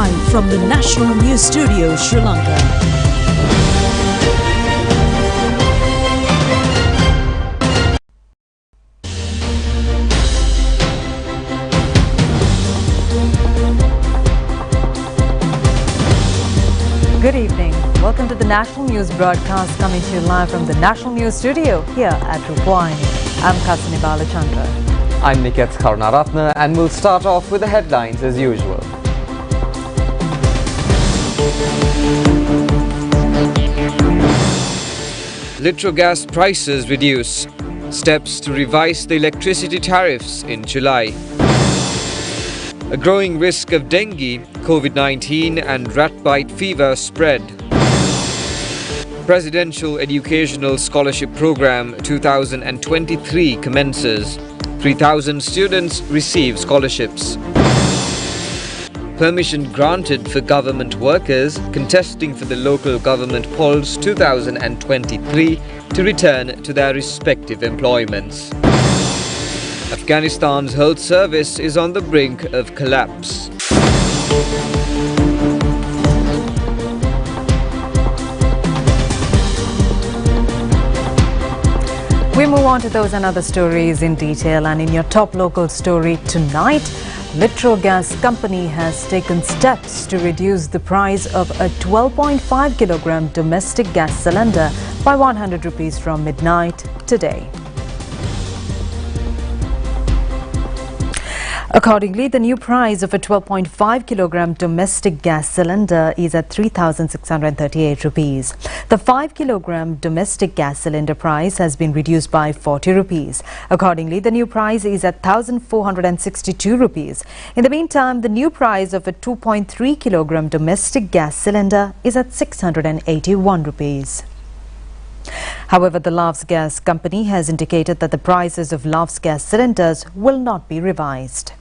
Live from the National News Studio, Sri Lanka. Good evening. Welcome to the National News broadcast coming to you live from the National News Studio here at Rupavahini. I'm Kasani Balachandra. I'm Niket Karunaratne and we'll start off with the headlines as usual. Litro gas prices reduce. Steps to revise the electricity tariffs in July. A growing risk of dengue, COVID-19 and rat bite fever spread. Presidential Educational Scholarship Program 2023 commences. 3,000 students receive scholarships. Permission granted for government workers contesting for the local government polls 2023 to return to their respective employments. Afghanistan's health service is on the brink of collapse. We move on to those and other stories in detail, and in your top local story tonight, Litro Gas Company has taken steps to reduce the price of a 12.5 kilogram domestic gas cylinder by 100 rupees from midnight today. Accordingly, the new price of a 12.5 kilogram domestic gas cylinder is at 3,638 rupees. The 5 kilogram domestic gas cylinder price has been reduced by 40 rupees. Accordingly, the new price is at 1,462 rupees. In the meantime, the new price of a 2.3 kilogram domestic gas cylinder is at 681 rupees. However, the Love's Gas Company has indicated that the prices of Love's Gas cylinders will not be revised.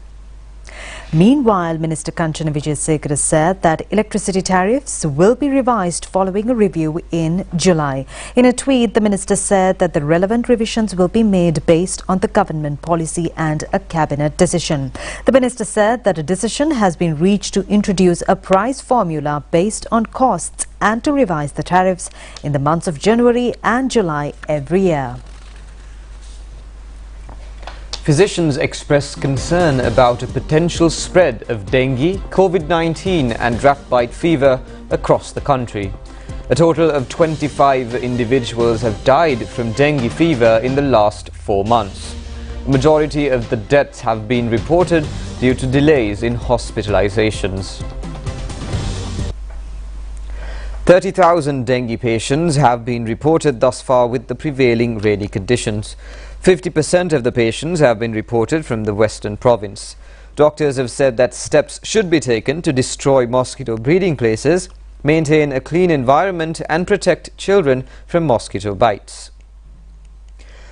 Meanwhile, Minister Kanchana Vijayasekara said that electricity tariffs will be revised following a review in July. In a tweet, the minister said that the relevant revisions will be made based on the government policy and a cabinet decision. The minister said that a decision has been reached to introduce a price formula based on costs and to revise the tariffs in the months of January and July every year. Physicians express concern about a potential spread of dengue, COVID-19 and rat bite fever across the country. A total of 25 individuals have died from dengue fever in the last 4 months. The majority of the deaths have been reported due to delays in hospitalizations. 30,000 dengue patients have been reported thus far with the prevailing rainy conditions. 50% of the patients have been reported from the western province. Doctors have said that steps should be taken to destroy mosquito breeding places, maintain a clean environment and protect children from mosquito bites.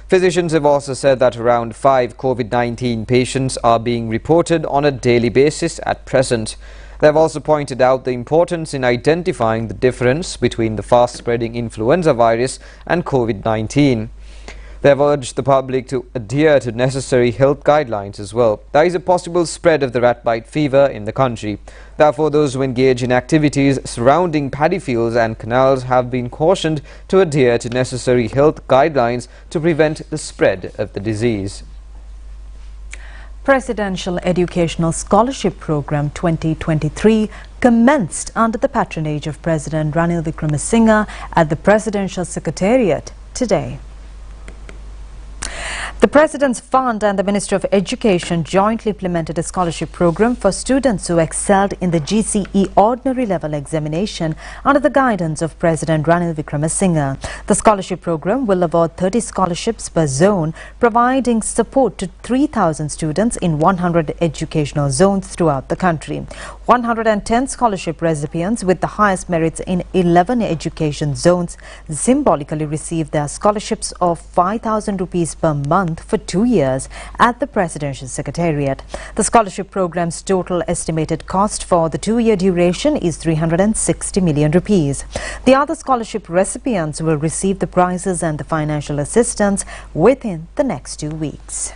Physicians have also said that around 5 COVID-19 patients are being reported on a daily basis at present. They have also pointed out the importance in identifying the difference between the fast-spreading influenza virus and COVID-19. They have urged the public to adhere to necessary health guidelines as well. There is a possible spread of the rat bite fever in the country. Therefore, those who engage in activities surrounding paddy fields and canals have been cautioned to adhere to necessary health guidelines to prevent the spread of the disease. Presidential Educational Scholarship Program 2023 commenced under the patronage of President Ranil Wickremesinghe at the Presidential Secretariat today. The President's Fund and the Ministry of Education jointly implemented a scholarship program for students who excelled in the GCE Ordinary Level Examination under the guidance of President Ranil Wickremesinghe. The scholarship program will award 30 scholarships per zone, providing support to 3,000 students in 100 educational zones throughout the country. 110 scholarship recipients with the highest merits in 11 education zones symbolically received their scholarships of 5,000 rupees per month for 2 years at the Presidential Secretariat. The scholarship program's total estimated cost for the 2-year duration is 360 million rupees. The other scholarship recipients will receive the prizes and the financial assistance within the next 2 weeks.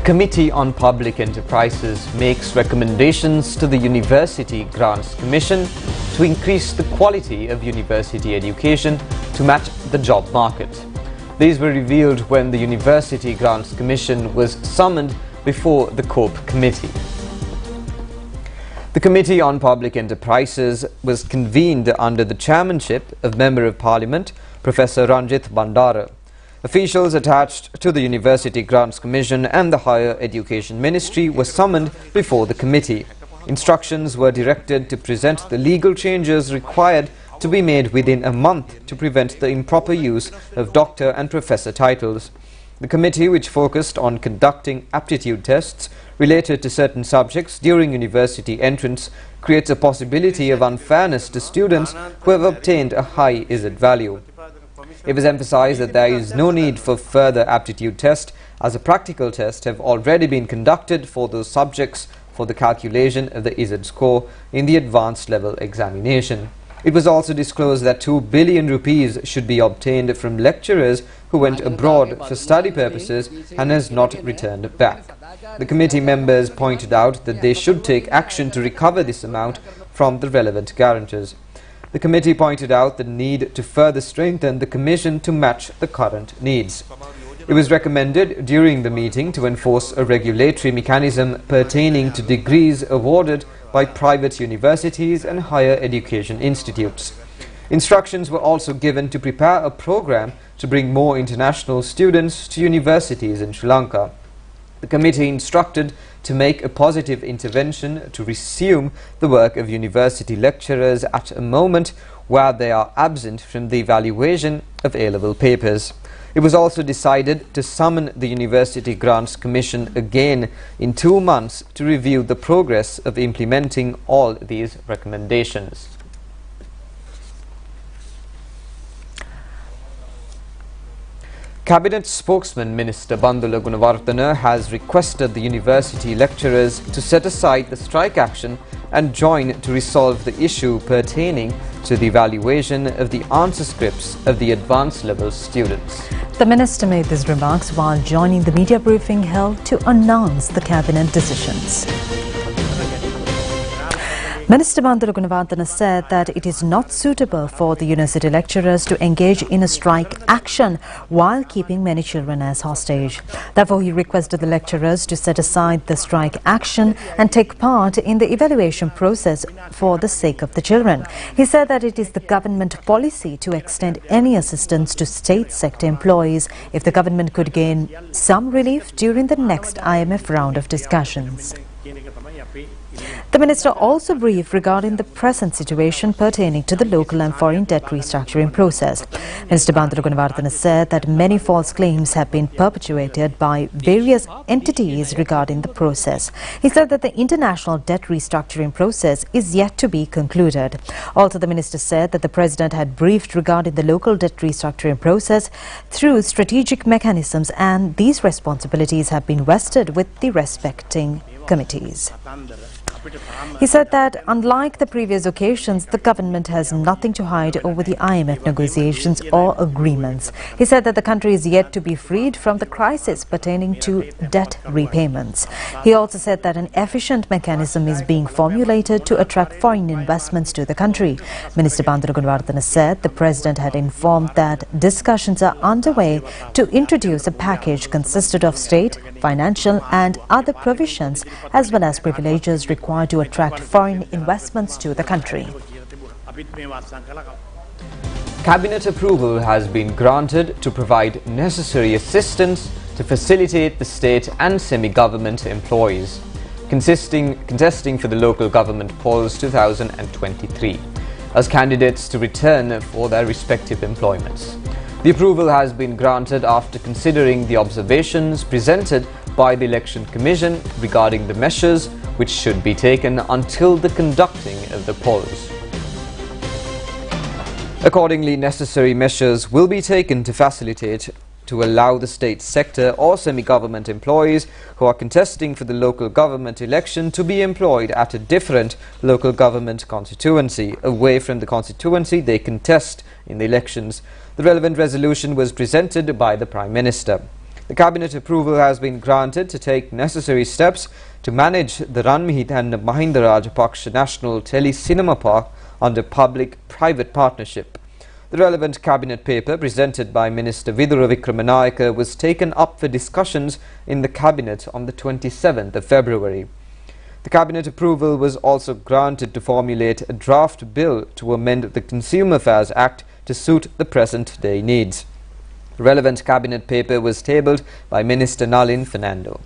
Committee on Public Enterprises makes recommendations to the University Grants Commission to increase the quality of university education to match the job market. These were revealed when the University Grants Commission was summoned before the COPE Committee. The Committee on Public Enterprises was convened under the chairmanship of Member of Parliament Professor Ranjit Bandara. Officials attached to the University Grants Commission and the Higher Education Ministry were summoned before the committee. Instructions were directed to present the legal changes required to be made within a month to prevent the improper use of doctor and professor titles. The committee, which focused on conducting aptitude tests related to certain subjects during university entrance, creates a possibility of unfairness to students who have obtained a high ISET value. It was emphasized that there is no need for further aptitude test, as a practical test have already been conducted for those subjects for the calculation of the ISET score in the advanced level examination. It was also disclosed that 2 billion rupees should be obtained from lecturers who went abroad for study purposes and has not returned back. The committee members pointed out that they should take action to recover this amount from the relevant guarantors. The committee pointed out the need to further strengthen the commission to match the current needs. It was recommended during the meeting to enforce a regulatory mechanism pertaining to degrees awarded by private universities and higher education institutes. Instructions were also given to prepare a program to bring more international students to universities in Sri Lanka. The committee instructed to make a positive intervention to resume the work of university lecturers at a moment where they are absent from the evaluation of A-level papers. It was also decided to summon the University Grants Commission again in 2 months to review the progress of implementing all these recommendations. Cabinet spokesman Minister Bandula Gunawardena has requested the university lecturers to set aside the strike action and join to resolve the issue pertaining to the evaluation of the answer scripts of the advanced level students. The minister made these remarks while joining the media briefing held to announce the cabinet decisions. Minister Bandula Gunawardena said that it is not suitable for the university lecturers to engage in a strike action while keeping many children as hostage. Therefore, he requested the lecturers to set aside the strike action and take part in the evaluation process for the sake of the children. He said that it is the government policy to extend any assistance to state sector employees if the government could gain some relief during the next IMF round of discussions. The minister also briefed regarding the present situation pertaining to the local and foreign debt restructuring process. Minister Bandula Gunawardena said that many false claims have been perpetuated by various entities regarding the process. He said that the international debt restructuring process is yet to be concluded. Also, the minister said that the president had briefed regarding the local debt restructuring process through strategic mechanisms, and these responsibilities have been vested with the respecting committees. He said that unlike the previous occasions, the government has nothing to hide over the IMF negotiations or agreements. He said that the country is yet to be freed from the crisis pertaining to debt repayments. He also said that an efficient mechanism is being formulated to attract foreign investments to the country. Minister Bandula Gunawardena said the president had informed that discussions are underway to introduce a package consisted of state, financial and other provisions as well as privileges required to attract foreign investments to the country. Cabinet approval has been granted to provide necessary assistance to facilitate the state and semi-government employees contesting for the local government polls 2023 as candidates to return for their respective employments. The approval has been granted after considering the observations presented by the Election Commission regarding the measures which should be taken until the conducting of the polls. Accordingly, necessary measures will be taken to facilitate to allow the state sector or semi-government employees who are contesting for the local government election to be employed at a different local government constituency away from the constituency they contest in the elections. The relevant resolution was presented by the Prime Minister. The cabinet approval has been granted to take necessary steps to manage the Ranmihit and Mahinda Rajapaksa National Tele-Cinema Park under public-private partnership. The relevant cabinet paper presented by Minister Vidura Vikramanayake was taken up for discussions in the cabinet on the 27th of February. The cabinet approval was also granted to formulate a draft bill to amend the Consumer Affairs Act to suit the present-day needs. The relevant cabinet paper was tabled by Minister Nalin Fernando.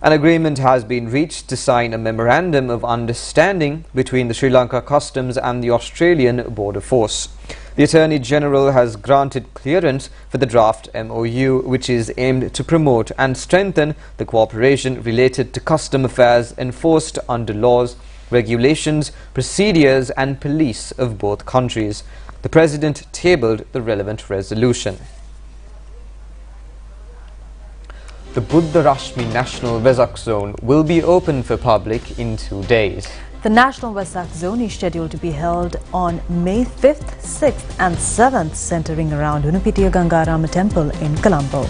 An agreement has been reached to sign a memorandum of understanding between the Sri Lanka Customs and the Australian Border Force. The Attorney General has granted clearance for the draft MOU, which is aimed to promote and strengthen the cooperation related to custom affairs enforced under laws, regulations, procedures and police of both countries. The President tabled the relevant resolution. The Buddha Rashmi National Vesak Zone will be open for public in 2 days. The National Vesak Zone is scheduled to be held on May 5th, 6th and 7th, centering around Unupitiya Gangarama Temple in Colombo.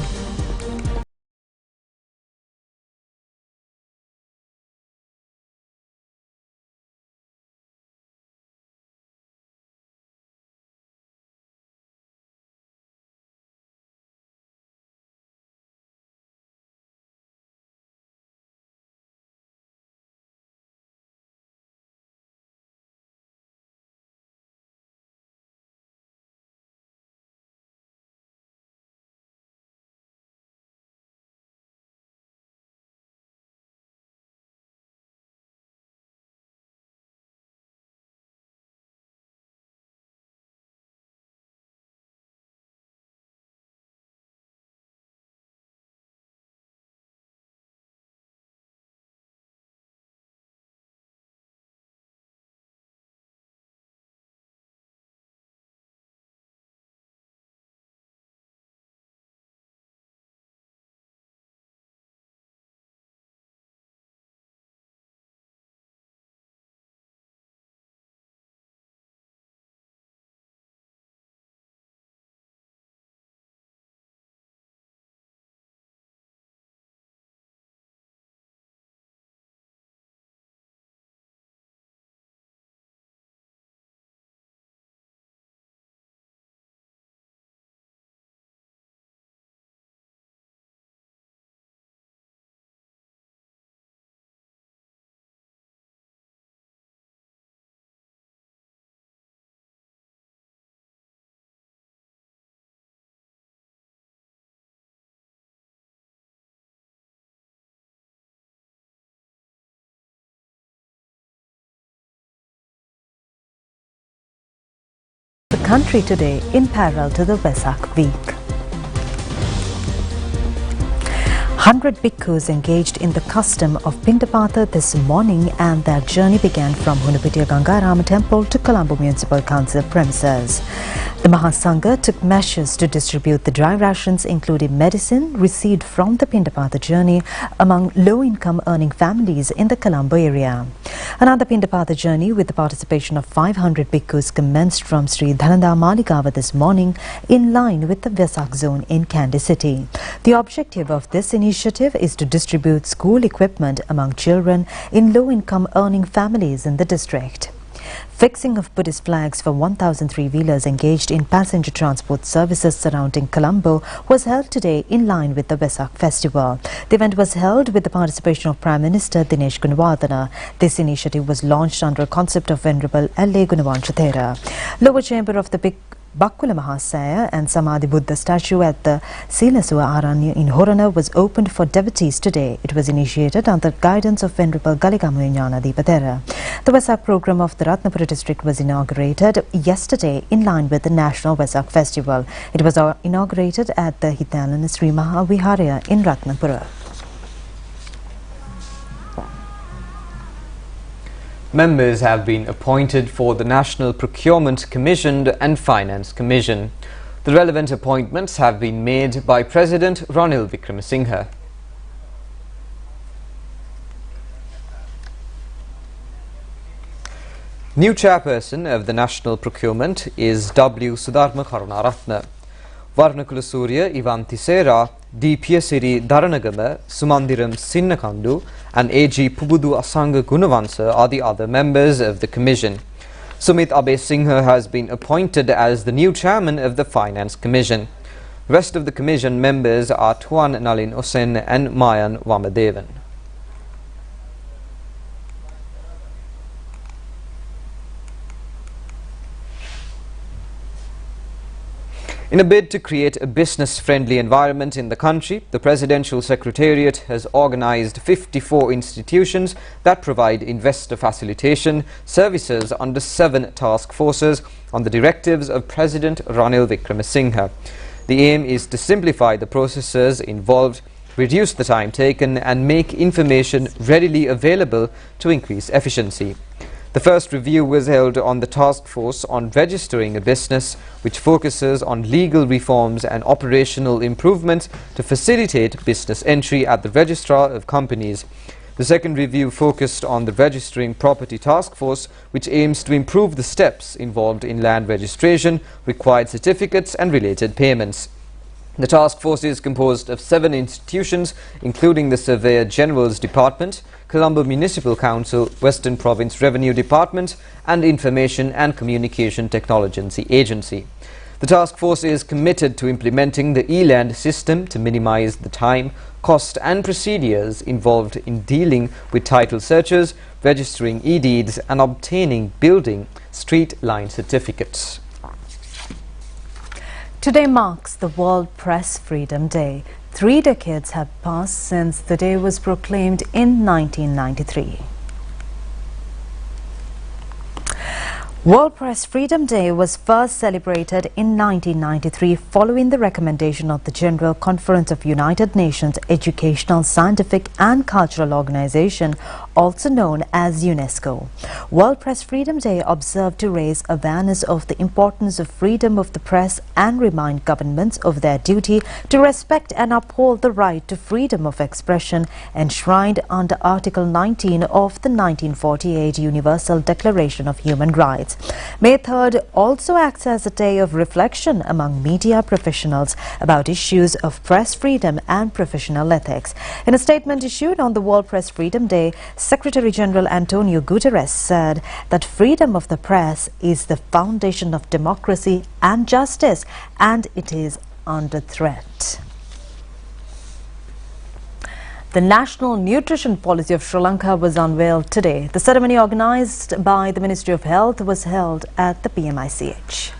The country today in parallel to the Vesak week. 100 bhikkhus engaged in the custom of Pindapata this morning, and their journey began from Unupitiya Gangarama Temple to Colombo Municipal Council premises. The Mahasangha took measures to distribute the dry rations, including medicine, received from the Pindapata journey among low-income earning families in the Colombo area. Another Pindapata journey with the participation of 500 bhikkhus commenced from Sri Dhananda Maligava this morning in line with the Vesak zone in Kandy city. The objective of this initiative is to distribute school equipment among children in low-income earning families in the district. Fixing of Buddhist flags for 1,000 three-wheelers engaged in passenger transport services surrounding Colombo was held today in line with the Vesak festival. The event was held with the participation of Prime Minister Dinesh Gunawardena. This initiative was launched under a concept of Venerable L.A. Gunawanchathera. Lower chamber of the Bakkula Mahasaya and Samadhi Buddha statue at the Silasua Aranya in Horana was opened for devotees today. It was initiated under the guidance of Venerable Galigamu Jnana Dipatera. The Vesak program of the Ratnapura district was inaugurated yesterday in line with the National Vesak Festival. It was inaugurated at the Hitalana Sri Mahaviharya in Ratnapura. Members have been appointed for the National Procurement Commission and Finance Commission. The relevant appointments have been made by President Ranil Wickremesinghe. New chairperson of the National Procurement is W. Sudharma Karunaratne. Varnakula Surya Ivan Thisera Deepiyasiri Dharanagama, Sumandiram Sinnakandu and AG Pubudu Asanga Gunavansa are the other members of the Commission. Sumit Abe Singha has been appointed as the new chairman of the Finance Commission. Rest of the Commission members are Tuan Nalin Osen and Mayan Wamadevan. In a bid to create a business-friendly environment in the country, the Presidential Secretariat has organized 54 institutions that provide investor facilitation services under 7 task forces on the directives of President Ranil Wickremesinghe. The aim is to simplify the processes involved, reduce the time taken and make information readily available to increase efficiency. The first review was held on the task force on registering a business, which focuses on legal reforms and operational improvements to facilitate business entry at the Registrar of Companies. The second review focused on the registering property task force, which aims to improve the steps involved in land registration, required certificates and related payments. The task force is composed of 7 institutions, including the Surveyor General's Department, Colombo Municipal Council, Western Province Revenue Department and Information and Communication Technology Agency. The task force is committed to implementing the e-land system to minimize the time, cost and procedures involved in dealing with title searches, registering e-deeds and obtaining building street line certificates. Today marks the World Press Freedom Day. 3 decades have passed since the day was proclaimed in 1993. World Press Freedom Day was first celebrated in 1993 following the recommendation of the General Conference of United Nations Educational, Scientific and Cultural Organization, also known as UNESCO. World Press Freedom Day observed to raise awareness of the importance of freedom of the press and remind governments of their duty to respect and uphold the right to freedom of expression enshrined under Article 19 of the 1948 Universal Declaration of Human Rights. May 3rd also acts as a day of reflection among media professionals about issues of press freedom and professional ethics. In a statement issued on the World Press Freedom Day, Secretary General Antonio Guterres said that freedom of the press is the foundation of democracy and justice, and it is under threat. The National Nutrition Policy of Sri Lanka was unveiled today. The ceremony, organized by the Ministry of Health, was held at the PMICH.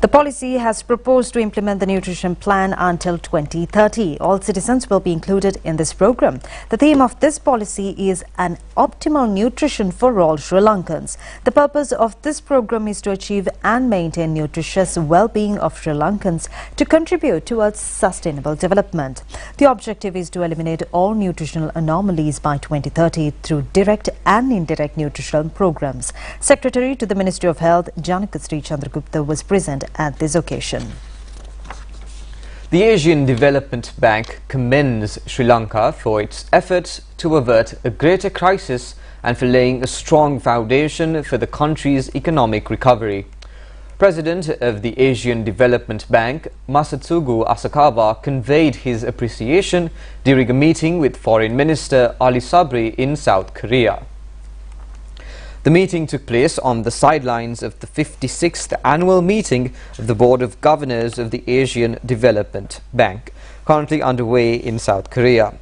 The policy has proposed to implement the nutrition plan until 2030. All citizens will be included in this program. The theme of this policy is an optimal nutrition for all Sri Lankans. The purpose of this program is to achieve and maintain nutritious well-being of Sri Lankans to contribute towards sustainable development. The objective is to eliminate all nutritional anomalies by 2030 through direct and indirect nutritional programs. Secretary to the Ministry of Health, Janaka Sri Chandragupta, was present at this occasion. The Asian Development Bank commends Sri Lanka for its efforts to avert a greater crisis and for laying a strong foundation for the country's economic recovery. President of the Asian Development Bank, Masatsugu Asakawa, conveyed his appreciation during a meeting with Foreign Minister Ali Sabri in South Korea. The meeting took place on the sidelines of the 56th annual meeting of the Board of Governors of the Asian Development Bank, currently underway in South Korea.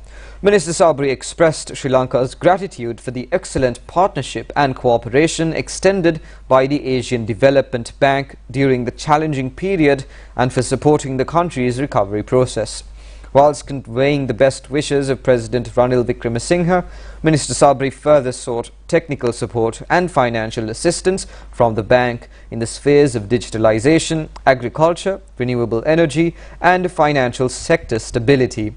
Minister Sabri expressed Sri Lanka's gratitude for the excellent partnership and cooperation extended by the Asian Development Bank during the challenging period and for supporting the country's recovery process. Whilst conveying the best wishes of President Ranil Wickremesinghe, Minister Sabri further sought technical support and financial assistance from the bank in the spheres of digitalization, agriculture, renewable energy and financial sector stability.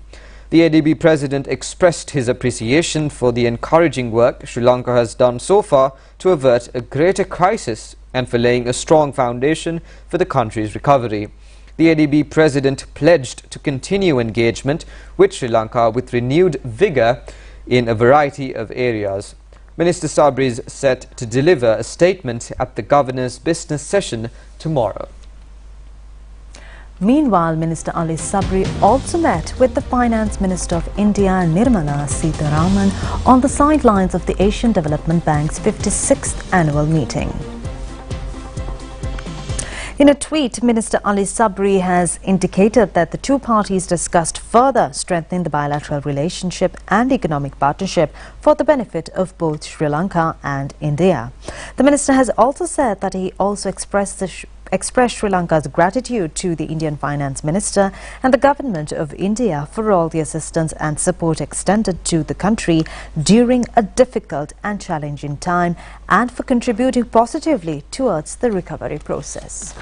The ADB President expressed his appreciation for the encouraging work Sri Lanka has done so far to avert a greater crisis and for laying a strong foundation for the country's recovery. The ADB President pledged to continue engagement with Sri Lanka with renewed vigour in a variety of areas. Minister Sabri is set to deliver a statement at the Governor's business session tomorrow. Meanwhile, Minister Ali Sabri also met with the Finance Minister of India, Nirmala Sitharaman, on the sidelines of the Asian Development Bank's 56th annual meeting. In a tweet, Minister Ali Sabri has indicated that the two parties discussed further strengthening the bilateral relationship and economic partnership for the benefit of both Sri Lanka and India. The minister has also said that he also expressed Sri Lanka's gratitude to the Indian Finance Minister and the Government of India for all the assistance and support extended to the country during a difficult and challenging time and for contributing positively towards the recovery process.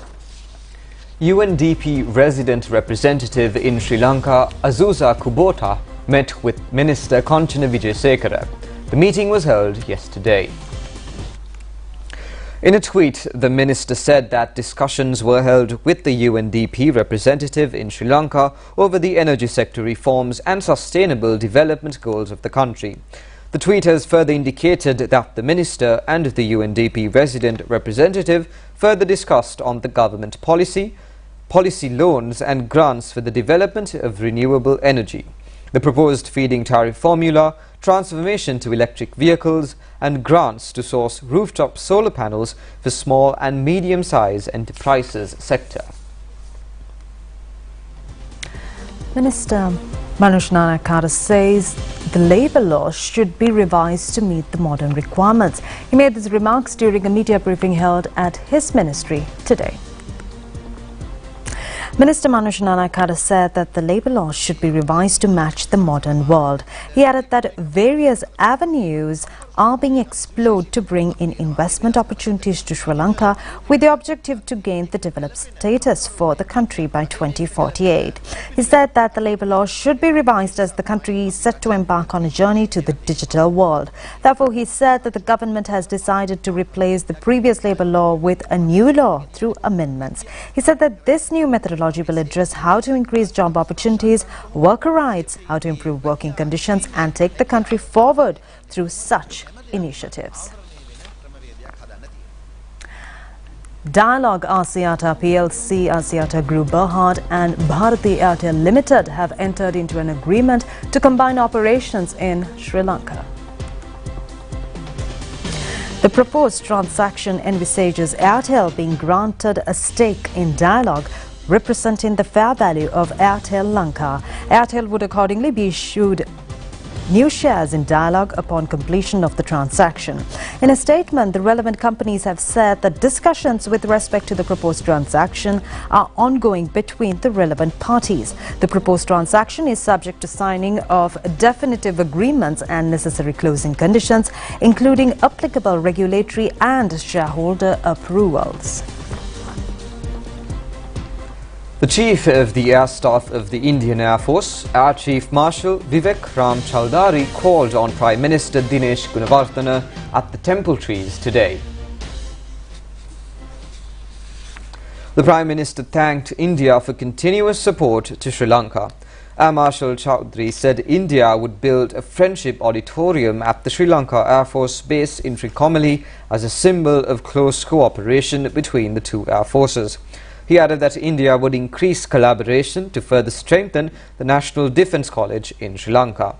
UNDP resident representative in Sri Lanka, Azusa Kubota, met with Minister Kanchana Wijesekara. The meeting was held yesterday. In a tweet, the minister said that discussions were held with the UNDP representative in Sri Lanka over the energy sector reforms and sustainable development goals of the country. The tweet has further indicated that the minister and the UNDP resident representative further discussed on the government policy loans and grants for the development of renewable energy, the proposed feed-in tariff formula, transformation to electric vehicles and grants to source rooftop solar panels for small and medium-sized enterprises sector. Minister Manoj Nanakara says the labour law should be revised to meet the modern requirements. He made these remarks during a media briefing held at his ministry today. Minister Manoj Nanakara said that the labour law should be revised to match the modern world. He added that various avenues are being explored to bring in investment opportunities to Sri Lanka with the objective to gain the developed status for the country by 2048. He said that the labour law should be revised as the country is set to embark on a journey to the digital world. Therefore, he said that the government has decided to replace the previous labour law with a new law through amendments. He said that this new methodology will address how to increase job opportunities, worker rights, how to improve working conditions and take the country forward through such initiatives. Dialogue Axiata PLC, Axiata Group Berhad and Bharti Airtel Limited have entered into an agreement to combine operations in Sri Lanka. The proposed transaction envisages Airtel being granted a stake in Dialogue, representing the fair value of Airtel Lanka. Airtel would accordingly be issued new shares in Dialogue upon completion of the transaction. In a statement, the relevant companies have said that discussions with respect to the proposed transaction are ongoing between the relevant parties. The proposed transaction is subject to signing of definitive agreements and necessary closing conditions, including applicable regulatory and shareholder approvals. The Chief of the Air Staff of the Indian Air Force, Air Chief Marshal Vivek Ram Chaudhary, called on Prime Minister Dinesh Gunawardena at the Temple Trees today. The Prime Minister thanked India for continuous support to Sri Lanka. Air Marshal Chaudhary said India would build a friendship auditorium at the Sri Lanka Air Force Base in Trincomalee as a symbol of close cooperation between the two air forces. He added that India would increase collaboration to further strengthen the National Defence College in Sri Lanka.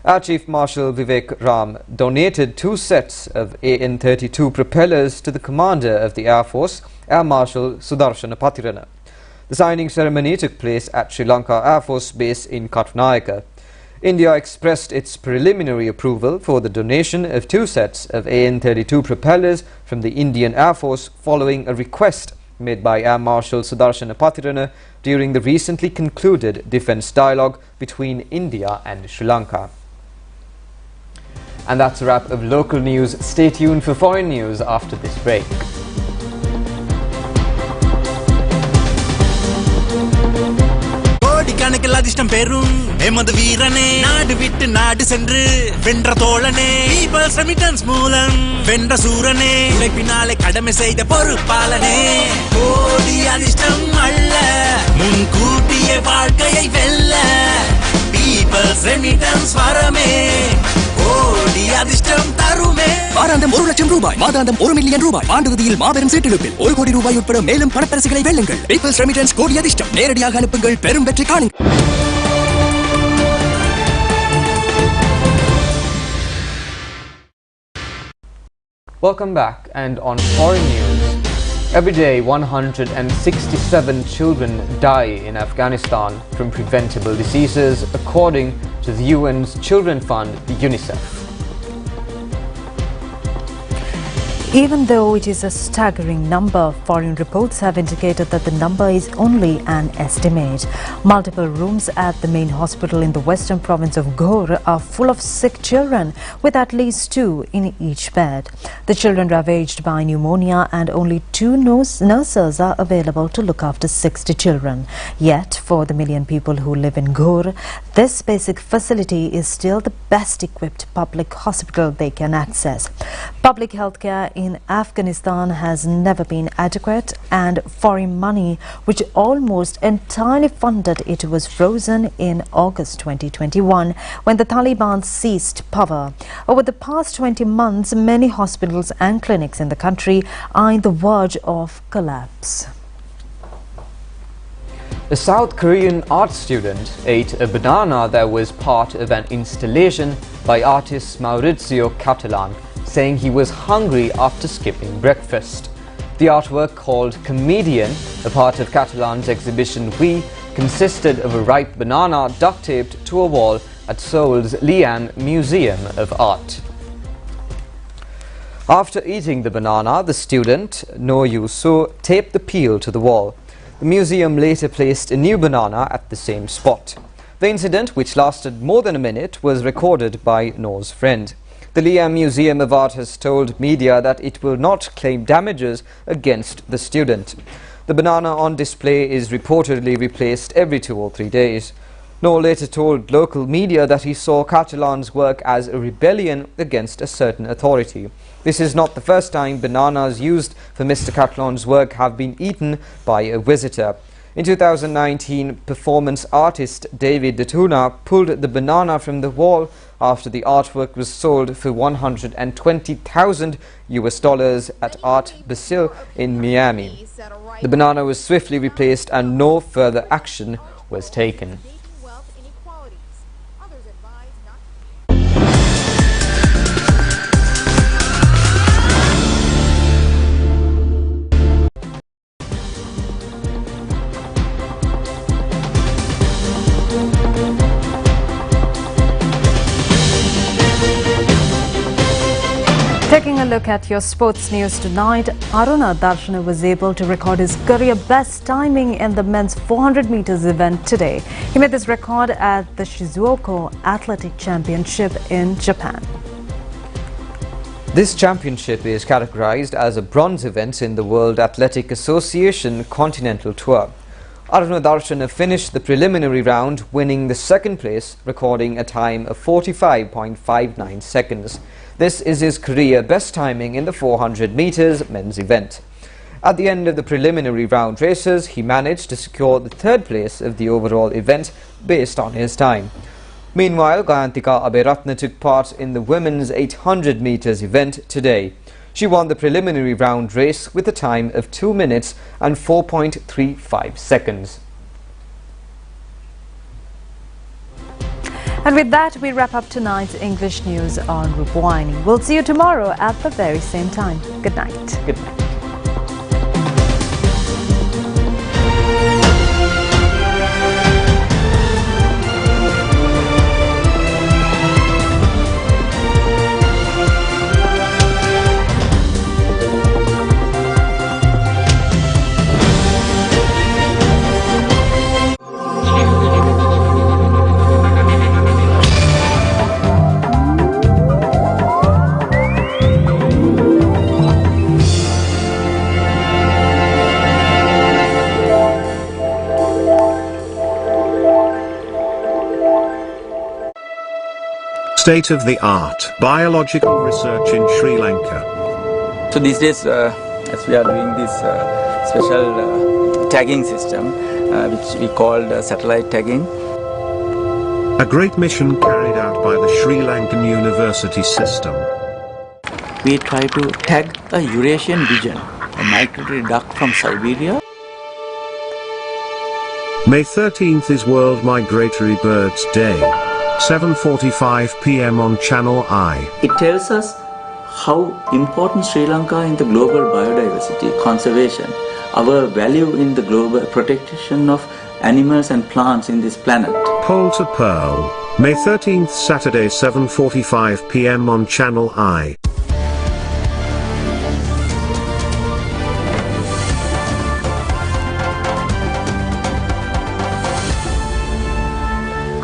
Air Chief Marshal Vivek Ram donated 2 sets of AN-32 propellers to the commander of the Air Force, Air Marshal Sudarshana Patirana. The signing ceremony took place at Sri Lanka Air Force Base in Kattunayake. India expressed its preliminary approval for the donation of 2 sets of AN-32 propellers from the Indian Air Force following a request made by Air Marshal Sudarshana Patirana during the recently concluded defence dialogue between India and Sri Lanka. And that's a wrap of local news. Stay tuned for foreign news after this break. கணக்கில் அதிர்ஷ்டம் பெறும் எமது வீரனே நாடு விட்டு நாடு சென்று வென்ற தோழனே பீப்பிள்ஸ் ரெமிட்டன்ஸ் மூலம் வென்ற சூரனே உழைப்பினாலே கடமை செய்த பொறுப்பாளனே கோடி அதிர்ஷ்டம் அல்ல முன்கூட்டிய வாழ்க்கையை வெல்ல பீப்பிள்ஸ் ரெமிட்டன்ஸ் வரமே கோடி அதிர்ஷ்டம் தருமே. வாராந்தம் 1 லட்சம் ரூபாய், மாதாந்தம் 1 மில்லியன் ரூபாய், ஆண்டுவதியில் மாபெரும் சீட்டெடுப்பில் 1 கோடி ரூபாய் உட்பட மேலும் பணப்பரிசுகளை வெல்லுங்கள். பீப்பிள்ஸ் ரெமிட்டன்ஸ் கோடி அதிர்ஷ்டம். நேரடியாக அனுப்புங்கள், பெரும் வெற்றி காணுங்கள். Welcome back, and on foreign news. Every day 167 children die in Afghanistan from preventable diseases according to the UN's Children Fund, UNICEF. Even though it is a staggering number, foreign reports have indicated that the number is only an estimate. Multiple rooms at the main hospital in the western province of Ghor are full of sick children, with at least 2 in each bed. The children ravaged by pneumonia, and only 2 nurses are available to look after 60 children. Yet, for the million people who live in Ghor, this basic facility is still the best equipped public hospital they can access. Public healthcare in Afghanistan has never been adequate, and foreign money, which almost entirely funded it, was frozen in August 2021 when the Taliban seized power. Over the past 20 months, many hospitals and clinics in the country are on the verge of collapse. A South Korean art student ate a banana that was part of an installation by artist Maurizio Catalan, saying he was hungry after skipping breakfast. The artwork, called Comedian, a part of Catalan's exhibition We, consisted of a ripe banana duct taped to a wall at Seoul's Lian Museum of Art. After eating the banana, the student, No Yu-so, taped the peel to the wall. The museum later placed a new banana at the same spot. The incident, which lasted more than a minute, was recorded by No's friend. The Lian Museum of Art has told media that it will not claim damages against the student. The banana on display is reportedly replaced every 2 or 3 days. No later told local media that he saw Catalan's work as a rebellion against a certain authority. This is not the first time bananas used for Mr. Catalan's work have been eaten by a visitor. In 2019, performance artist David Detuna pulled the banana from the wall after the artwork was sold for $120,000 at Art Basel in Miami. The banana was swiftly replaced and no further action was taken. Taking a look at your sports news tonight, Aruna Darshana was able to record his career best timing in the men's 400 meters event today. He made this record at the Shizuoka Athletic Championship in Japan. This championship is categorized as a bronze event in the World Athletic Association Continental Tour. Aruna Darshana finished the preliminary round, winning the second place, recording a time of 45.59 seconds. This is his career best timing in the 400 meters men's event. At the end of the preliminary round races, he managed to secure the third place of the overall event based on his time. Meanwhile, Gayantika Aberatna took part in the women's 800 meters event today. She won the preliminary round race with a time of 2 minutes and 4.35 seconds. And with that, we wrap up tonight's English news on Rupavahini. We'll see you tomorrow at the very same time. Good night. Good night. State-of-the-art biological research in Sri Lanka. So these days, as we are doing this special tagging system, which we call satellite tagging. A great mission carried out by the Sri Lankan university system. We try to tag a Eurasian pigeon, a migratory duck from Siberia. May 13th is World Migratory Birds Day. 7:45 p.m. on ChannelEye. It tells us how important Sri Lanka in the global biodiversity conservation, our value in the global protection of animals and plants in this planet. Pole to Pearl. May 13th Saturday 7:45 p.m. on ChannelEye.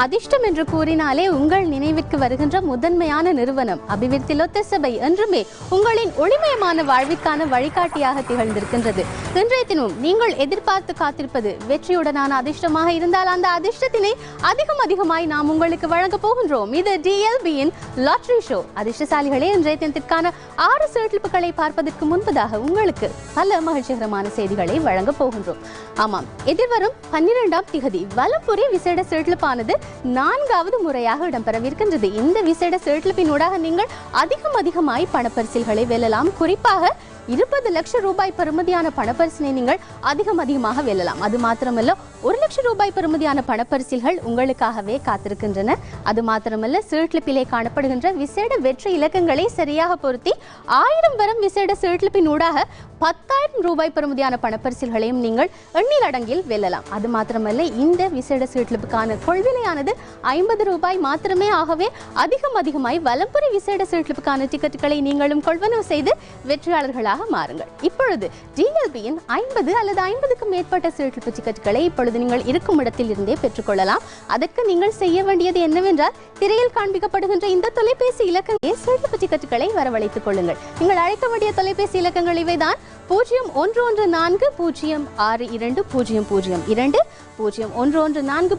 அதிர்ஷ்டம் என்று கூறினாலே உங்கள் நினைவிற்கு வருகின்ற முதன்மையான நிறுவனம் அபிவிருத்தி லொத்த சபை என்றுமே உங்களின் ஒளிமயமான வாழ்விற்கான வழிகாட்டியாக திகழ்ந்திருக்கின்றது. இன்றைய தினமும் நீங்கள் எதிர்பார்த்து காத்திருப்பது வெற்றியுடனான அதிர்ஷ்டமாக இருந்தால் அந்த அதிர்ஷ்டத்தினை அதிகமாய் நாம் உங்களுக்கு வழங்க போகின்றோம். இது DLBயின் லாட்டரி ஷோ. அதிர்ஷ்டசாலிகளே, இன்றைய தினத்திற்கான 6 சீட்லிப்புகளை பார்ப்பதற்கு முன்பதாக உங்களுக்கு பல மகிழ்ச்சிகரமான செய்திகளை வழங்க போகின்றோம். ஆமாம், எதிர்வரும் 12ஆம் திகதி வலம்புரி விசேட சீட்லிப்பானது 4வது முறையாக இடம்பெறவிருக்கின்றது. இந்த விசேட சீட்லிப்பினூடாக நீங்கள் அதிகமாய் பணப்பரிசில்களை வெல்லலாம். குறிப்பாக 20 லட்சம் ரூபாய் பெறுமதியான பணப்பரிசினை நீங்கள் அதிகமாக வெல்லலாம். அது மாத்திரமல்ல, 1 லட்சம் ரூபாய் பெறுமதியான பணப்பரிசில்கள் உங்களுக்காகவே காத்திருக்கின்றன. அது மாத்திரமல்ல, சீட்லிப்பிலே காணப்படுகின்ற விசேட வெற்றி இலக்கங்களை சரியாக பொருத்தி 1000 வரும் விசேட சீட்லிப்பின் ஊடாக 10,000 ரூபாய் பெறுமதியான பணப்பரிசில்களையும் நீங்கள் எண்ணில் அடங்கில் வெல்லலாம். அது மாத்திரமல்ல, இந்த விசேட சீட்லிப்புக்கான கொள்விலையானது 50 ரூபாய் மாத்திரமே. ஆகவே அதிகமாய் வலம்புரி விசேட சீட்லிப்புக்கான டிக்கெட்டுகளை நீங்களும் கொள்வனவு செய்து வெற்றியாளர்களாக மாறுங்கள். இப்பொழுது DLBயின் 50 அல்லது 50க்கும் மேற்பட்ட சீட்லிப்பு டிக்கெட்டுகளை இப்பொழுது நீங்கள் இருக்கும் இடத்தில் இருந்தே பெற்றுக்கொள்ளலாம். அதற்கு நீங்கள் செய்ய வேண்டியது என்னவென்றால், திரையில் காண்பிக்கப்படுகின்ற இந்த தொலைபேசி இலக்கங்களில் சீட்லிப்பு டிக்கெட்டுகளை வரவழைத்துக் கொள்ளுங்கள். நீங்கள் அழைக்க வேண்டிய தொலைபேசி இலக்கங்கள் இவைதான்: 0114 062 002, 0114